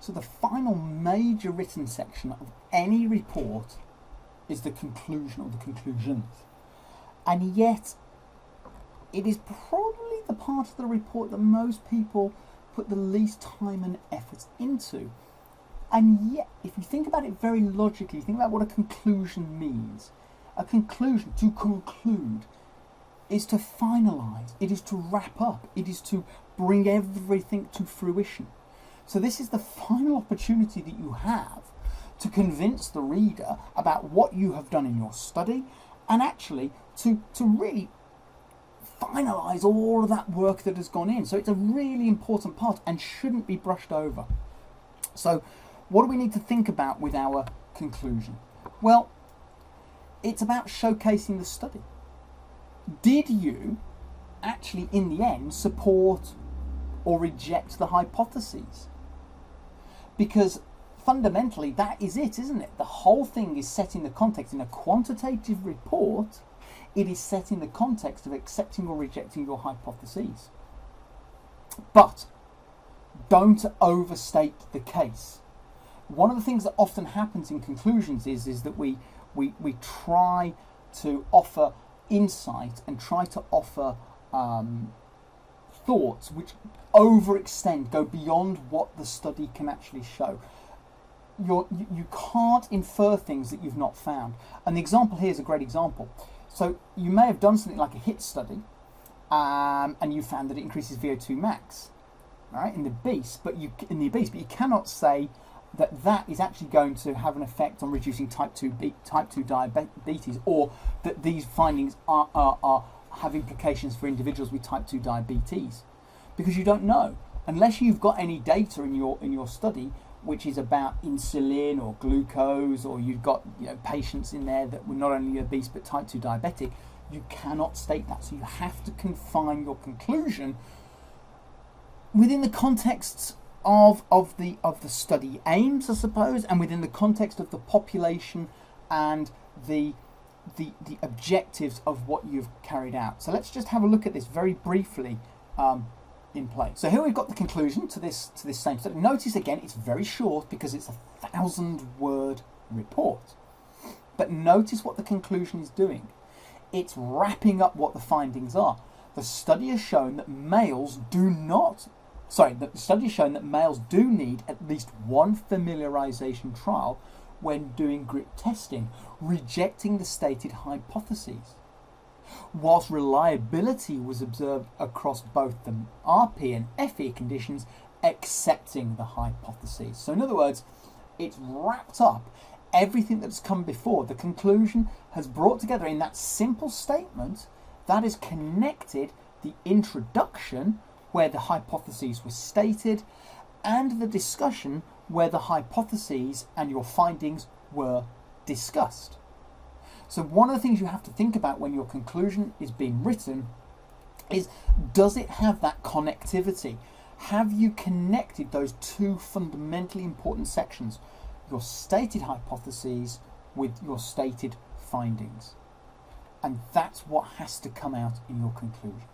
So the final major written section of any report is the conclusion or the conclusions. And yet, it is probably the part of the report that most people put the least time and effort into. And yet, if you think about it very logically, think about what a conclusion means. A conclusion, to conclude, is to finalise, it is to wrap up, it is to bring everything to fruition. So this is the final opportunity that you have to convince the reader about what you have done in your study, and actually to really finalise all of that work that has gone in. So it's a really important part and shouldn't be brushed over. So what do we need to think about with our conclusion? Well, it's about showcasing the study. Did you actually, in the end, support or reject the hypotheses? Because fundamentally, that is it, isn't it? The whole thing is set in the context. In a quantitative report, it is set in the context of accepting or rejecting your hypotheses. But don't overstate the case. One of the things that often happens in conclusions is that we try to offer insight and try to offer thoughts which overextend, go beyond what the study can actually show. You can't infer things that you've not found. And the example here is a great example. So you may have done something like a HIT study, and you found that it increases VO2 max, all right, in the obese, but you cannot say that that is actually going to have an effect on reducing type 2 diabetes, or that these findings have implications for individuals with type 2 diabetes, because you don't know unless you've got any data in your study which is about insulin or glucose, or you've got patients in there that were not only obese but type 2 diabetic. You cannot state that, so you have to confine your conclusion within the contexts of the study aims, I suppose, and within the context of the population and the objectives of what you've carried out. So let's just have a look at this very briefly in play. So here we've got the conclusion to this same study. Notice again, it's very short because it's a 1,000-word report. But notice what the conclusion is doing. It's wrapping up what the findings are. The study has shown that males do need at least one familiarization trial when doing grip testing, rejecting the stated hypotheses. Whilst reliability was observed across both the RP and FE conditions, accepting the hypotheses. So in other words, it's wrapped up everything that's come before. The conclusion has brought together in that simple statement that is connected the introduction, where the hypotheses were stated, and the discussion where the hypotheses and your findings were discussed. So one of the things you have to think about when your conclusion is being written is, does it have that connectivity? Have you connected those two fundamentally important sections, your stated hypotheses with your stated findings? And that's what has to come out in your conclusion.